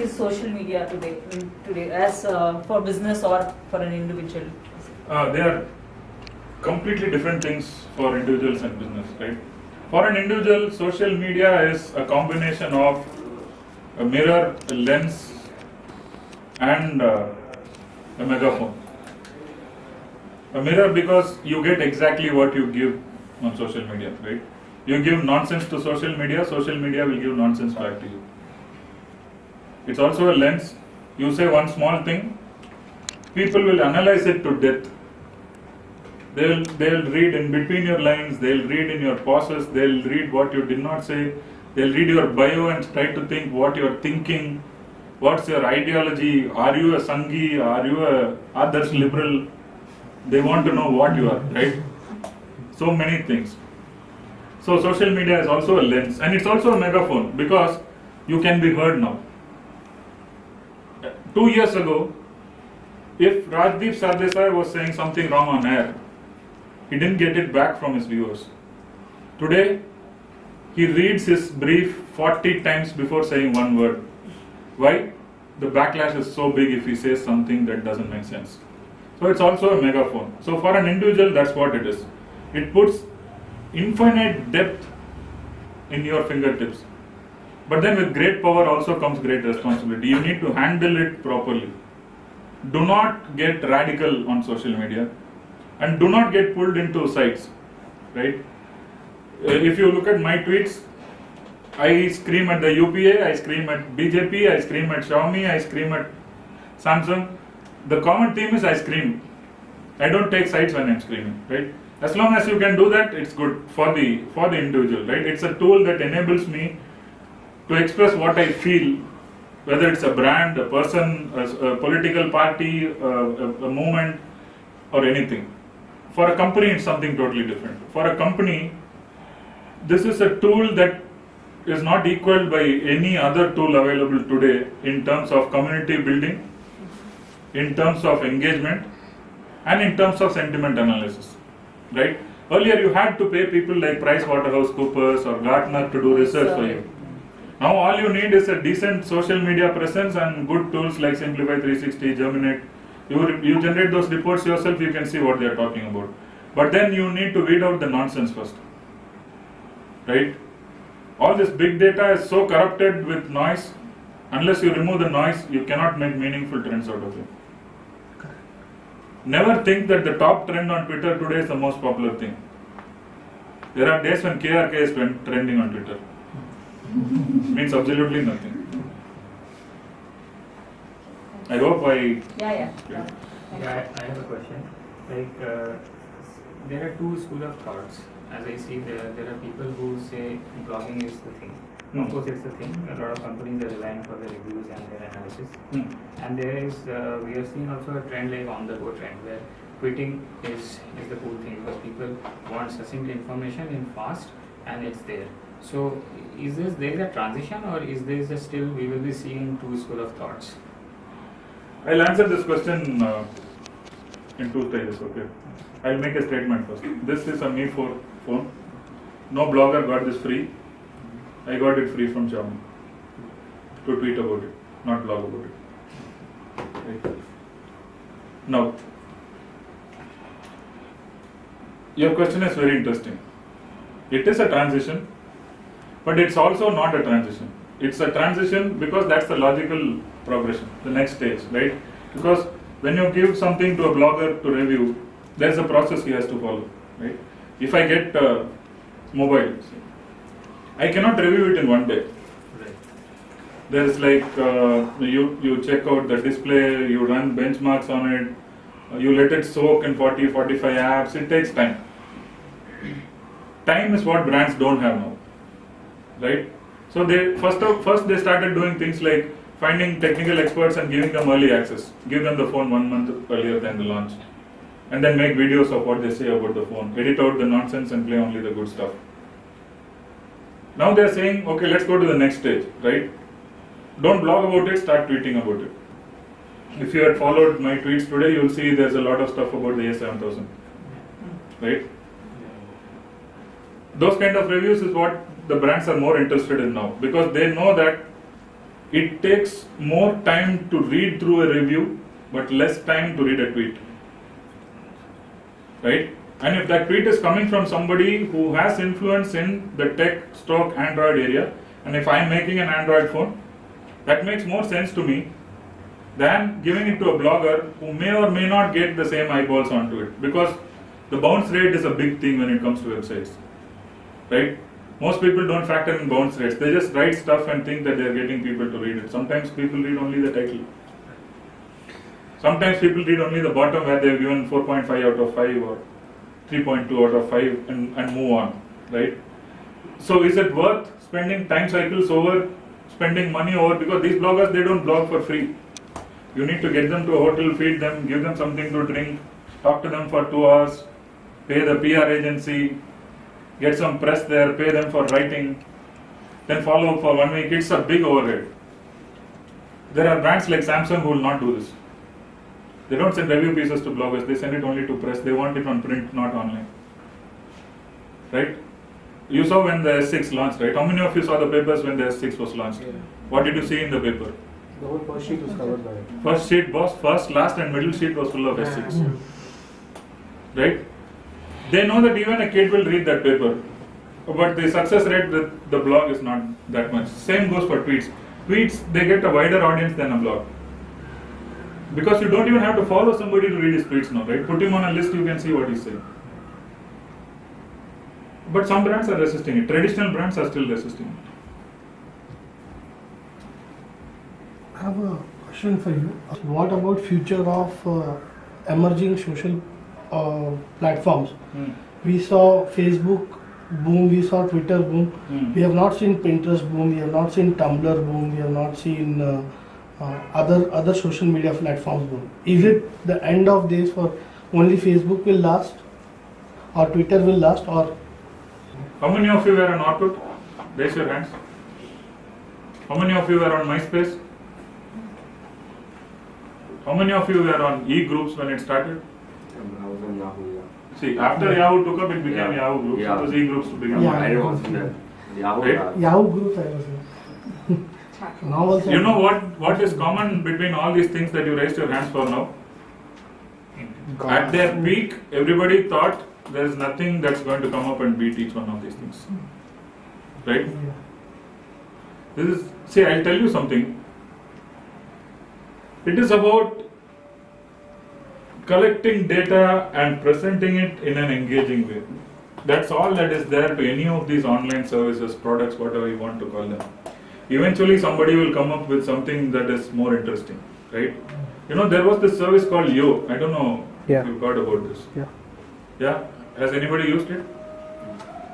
is social media today as for business or for an individual? They are completely different things for individuals and business, right? For an individual, social media is a combination of a mirror, a lens, and a megaphone. A mirror because you get exactly what you give on social media, right? You give nonsense to social media will give nonsense back to you. It's also a lens. You say one small thing, people will analyze it to death. They'll read in between your lines, they'll read in your pauses, they'll read what you did not say, they'll read your bio and try to think what you're thinking, what's your ideology, are you a Sanghi, are you a Adarsh liberal? They want to know what you are, right? So many things. So social media is also a lens, and it's also a megaphone because you can be heard now. 2 years ago, if Rajdeep Sardesai was saying something wrong on air, he didn't get it back from his viewers. Today, he reads his brief 40 times before saying one word. Why? The backlash is so big if he says something that doesn't make sense. So it's also a megaphone. So for an individual, that's what it is. It puts infinite depth in your fingertips. But then with great power also comes great responsibility. You need to handle it properly. Do not get radical on social media. And do not get pulled into sides, right? If you look at my tweets, I scream at the UPA, I scream at BJP, I scream at Xiaomi, I scream at Samsung. The common theme is I scream. I don't take sides when I'm screaming, right? As long as you can do that, it's good for the individual, right? It's a tool that enables me to express what I feel, whether it's a brand, a person, a political party, a movement, or anything. For a company, it's something totally different. For a company, this is a tool that is not equaled by any other tool available today in terms of community building, in terms of engagement, and in terms of sentiment analysis, right? Earlier, you had to pay people like PricewaterhouseCoopers or Gartner to do research for you. Now, all you need is a decent social media presence and good tools like Simplify 360, Germinate. You generate those reports yourself, you can see what they are talking about. But then you need to weed out the nonsense first, right? All this big data is so corrupted with noise. Unless you remove the noise, you cannot make meaningful trends out of it. Never think that the top trend on Twitter today is the most popular thing. There are days when KRK is trending on Twitter. Means absolutely nothing. I hope I... Yeah, I have a question. Like, there are two schools of thoughts. As I see, there are people who say blogging is the thing. Of course, it's the thing. A lot of companies are relying for their reviews and their analysis. And there is, we have seen also a trend like on-the-go trend where tweeting is the cool thing because people want succinct information in fast and it's there. So, is there a transition or is there still we will be seeing two school of thoughts? I'll answer this question in two stages, okay? I'll make a statement first. This is a Mi 4 phone. No blogger got this free. I got it free from Xiaomi to tweet about it, not blog about it. Right. Now, your question is very interesting. It is a transition, but it's also not a transition. It's a transition because that's the logical progression, the next stage, right? Because when you give something to a blogger to review, there's a process he has to follow, right? If I get mobile, I cannot review it in one day. Right. There's like you check out the display, you run benchmarks on it, you let it soak in 40-45 apps. It takes time. Time is what brands don't have now, right? So they first they started doing things like finding technical experts and giving them early access. Give them the phone 1 month earlier than the launch, and then make videos of what they say about the phone. Edit out the nonsense and play only the good stuff. Now they are saying, okay, let's go to the next stage, right? Don't blog about it, start tweeting about it. If you had followed my tweets today, you'll see there's a lot of stuff about the A7000, right? Those kind of reviews is what the brands are more interested in now, because they know that it takes more time to read through a review, but less time to read a tweet. Right? And if that tweet is coming from somebody who has influence in the tech, stock, Android area, and if I'm making an Android phone, that makes more sense to me than giving it to a blogger who may or may not get the same eyeballs onto it. Because the bounce rate is a big thing when it comes to websites. Right? Most people don't factor in bounce rates. They just write stuff and think that they're getting people to read it. Sometimes people read only the title. Sometimes people read only the bottom where they've given 4.5 out of 5 or 3.2 out of 5 and move on. Right? So is it worth spending time cycles over, spending money over? Because these bloggers, they don't blog for free. You need to get them to a hotel, feed them, give them something to drink, talk to them for 2 hours, pay the PR agency, get some press there, pay them for writing, then follow up for 1 week. It's a big overhead. There are brands like Samsung who will not do this. They don't send review pieces to bloggers, they send it only to press. They want it on print, not online. Right? You saw when the S6 launched, right? How many of you saw the papers when the S6 was launched? Yeah. What did you see in the paper? The whole first sheet was covered by it. First sheet was first, last and middle sheet was full of S6. Right? They know that even a kid will read that paper. But the success rate with the blog is not that much. Same goes for tweets. Tweets, they get a wider audience than a blog. Because you don't even have to follow somebody to read his tweets now, right? Put him on a list, you can see what he's saying. But some brands are resisting it. Traditional brands are still resisting it. I have a question for you. What about future of emerging social platforms? We saw Facebook boom, we saw Twitter boom. We have not seen Pinterest boom, we have not seen Tumblr boom, we have not seen other social media platforms boom. Is it the end of days for only Facebook will last, or Twitter will last, or? How many of you were on Orkut? Raise your hands. How many of you were on MySpace? How many of you were on e-groups when it started? I was on Yahoo, yeah. See, after Yahoo took up, it became Yeah. Yahoo Groups. Yeah. It was e-groups to begin Yeah. with. I was in there. Yahoo, Right? yeah. Yahoo groups I was in. Now also. You know what is common between all these things that you raised your hands for now? At their peak, everybody thought there is nothing that's going to come up and beat each one of these things. Right? Yeah. This is, see, I'll tell you something. It is about collecting data and presenting it in an engaging way. That's all that is there to any of these online services, products, whatever you want to call them. Eventually somebody will come up with something that is more interesting, right? You know, there was this service called Yo. I don't know if you've heard about this. Yeah. Yeah? Has anybody used it?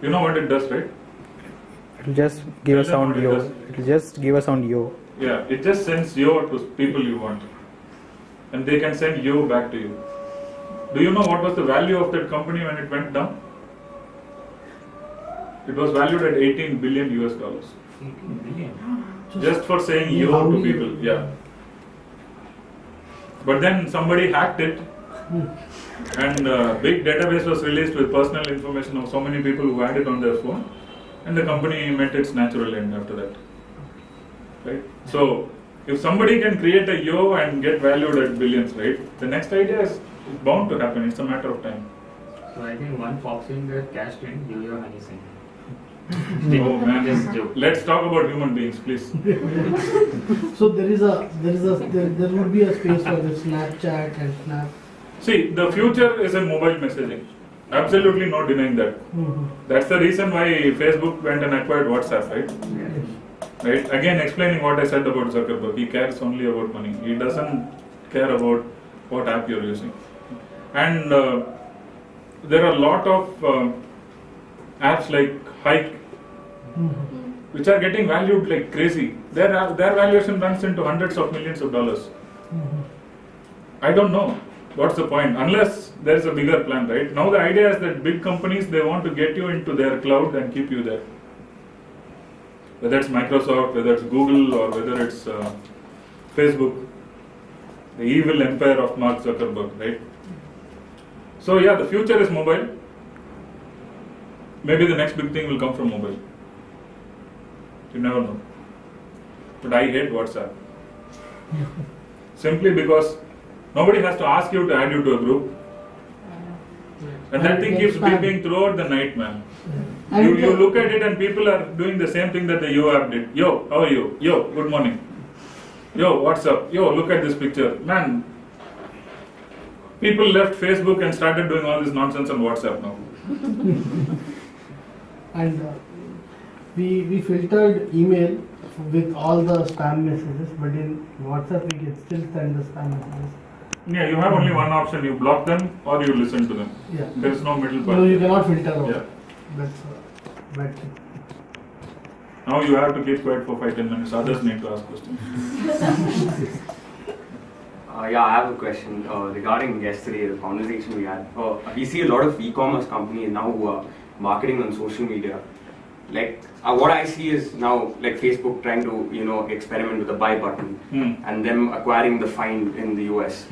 You know what it does, right? It'll just give a Tell them sound what it yo. does. It'll just give a sound yo. Yeah, it just sends Yo to people you want. And they can send Yo back to you. Do you know what was the value of that company when it went down? It was valued at 18 billion US dollars. 18 billion. Just for saying Yo to people, yeah. But then somebody hacked it, and a big database was released with personal information of so many people who had it on their phone, and the company met its natural end after that. Right? So, if somebody can create a Yo and get valued at billions, right, the next idea is bound to happen. It's a matter of time. So I think one pops in the cash trend, Yo-Yo Honey Singh. Oh man, Just joke. let's talk about human beings, please. So there would be a space for the Snapchat and Snap. See, the future is in mobile messaging. Absolutely no denying that. That's the reason why Facebook went and acquired WhatsApp, right? Right? Again, explaining what I said about Zuckerberg. He cares only about money. He doesn't care about what app you're using. And there are a lot of apps like Hike, which are getting valued like crazy. Their valuation runs into hundreds of millions of dollars. I don't know. What's the point? Unless there is a bigger plan, right? Now the idea is that big companies, they want to get you into their cloud and keep you there. Whether it's Microsoft, whether it's Google, or whether it's Facebook, the evil empire of Mark Zuckerberg, right? So yeah, the future is mobile. Maybe the next big thing will come from mobile. You never know. but I hate WhatsApp. Simply because nobody has to ask you to add you to a group. And that thing keeps beeping throughout the night, man. You look at it and people are doing the same thing that the Yo app did. Yo, how are you? Yo, good morning. Yo, what's up? Yo, look at this picture. Man, people left Facebook and started doing all this nonsense on WhatsApp now. And we filtered email with all the spam messages, but in WhatsApp we can still send the spam messages. Yeah, you have only one option. You block them or you listen to them. Yeah. There is no middle part. No, you cannot filter out. Yeah. That's a bad thing. Now you have to keep quiet for 5-10 minutes. Others need to ask questions. Yeah, I have a question regarding yesterday, the conversation we had. We see a lot of e-commerce companies now who are marketing on social media. Like what I see is now like Facebook trying to experiment with the buy button and them acquiring the find in the US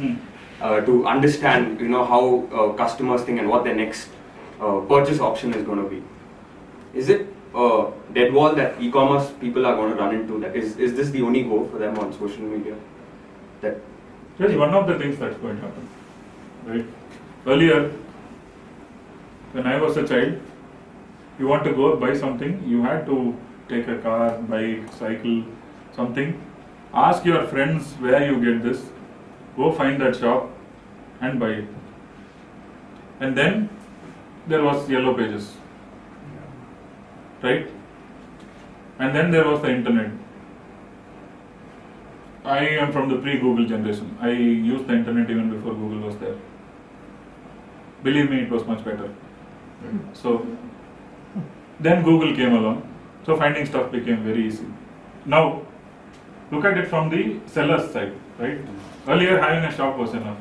to understand how customers think and what their next purchase option is going to be. Is it a dead wall that e-commerce people are going to run into? That is this the only goal for them on social media? That That's one of the things that's going to happen. Right? Earlier, when I was a child, you want to go buy something, you had to take a car, bike, cycle, something, ask your friends where you get this, go find that shop and buy it. And then there was Yellow Pages, right? And then there was the internet. I am from the pre-Google generation. I used the internet even before Google was there. Believe me, it was much better. So then Google came along, so finding stuff became very easy. Now, look at it from the seller's side, right? Earlier, having a shop was enough.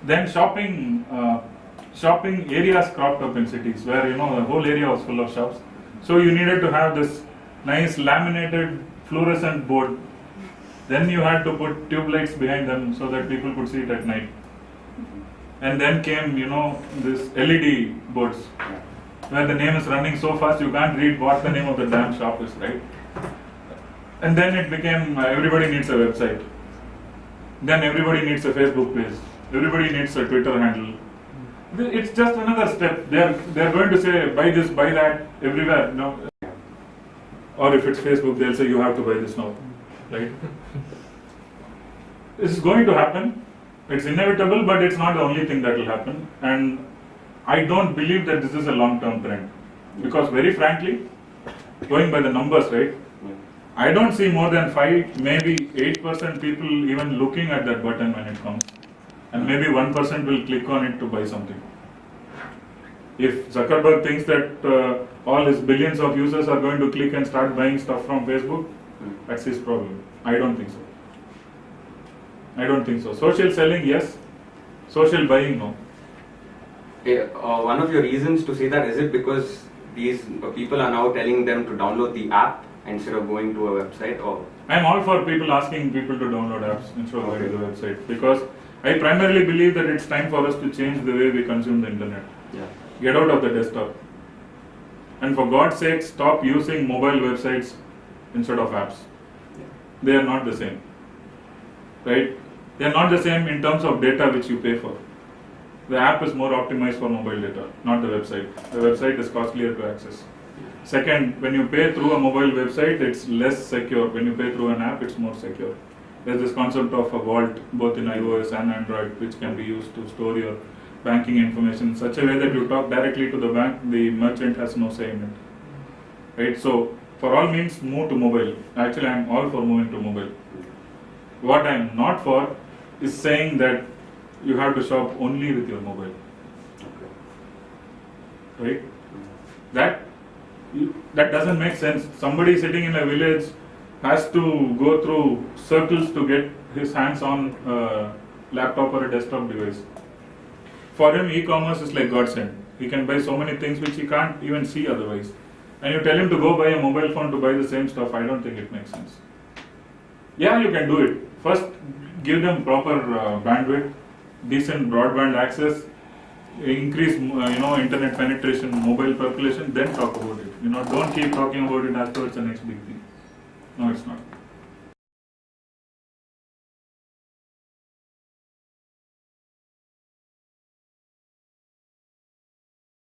Then shopping areas cropped up in cities where the whole area was full of shops. So you needed to have this nice laminated fluorescent board. Then you had to put tube lights behind them so that people could see it at night. And then came this LED boards, where the name is running so fast you can't read what the name of the damn shop is, right? And then it became everybody needs a website. Then everybody needs a Facebook page. Everybody needs a Twitter handle. It's just another step. They're going to say buy this, buy that everywhere. Or if it's Facebook, they'll say you have to buy this now, right? This is going to happen. It's inevitable, but it's not the only thing that will happen. And I don't believe that this is a long-term trend. Because very frankly, going by the numbers, right? I don't see more than 5, maybe 8% people even looking at that button when it comes. And maybe 1% will click on it to buy something. If Zuckerberg thinks that all his billions of users are going to click and start buying stuff from Facebook, that's his problem. I don't think so. I don't think so. Social selling, yes. Social buying, no. one of your reasons to say that, is it because these people are now telling them to download the app instead of going to a website? Or I'm all for people asking people to download apps instead of going to the website, because I primarily believe that it's time for us to change the way we consume the internet. Get out of the desktop. And for God's sake, stop using mobile websites instead of apps. They are not the same. Right? They are not the same in terms of data which you pay for. The app is more optimized for mobile data, not the website. The website is costlier to access. Second, when you pay through a mobile website, it's less secure. When you pay through an app, it's more secure. There's this concept of a vault, both in iOS and Android, which can be used to store your banking information in such a way that you talk directly to the bank, the merchant has no say in it. Right? So, for all means, move to mobile. Actually, I'm all for moving to mobile. What I'm not for is saying that you have to shop only with your mobile. Right? That doesn't make sense. Somebody sitting in a village has to go through circles to get his hands on a laptop or a desktop device. For him, e-commerce is like godsend. He can buy so many things which he can't even see otherwise. And you tell him to go buy a mobile phone to buy the same stuff, I don't think it makes sense. Yeah, you can do it. First, give them proper bandwidth, decent broadband access, increase internet penetration, mobile population, then talk about it. Don't keep talking about it as though it's the next big thing. No, it's not.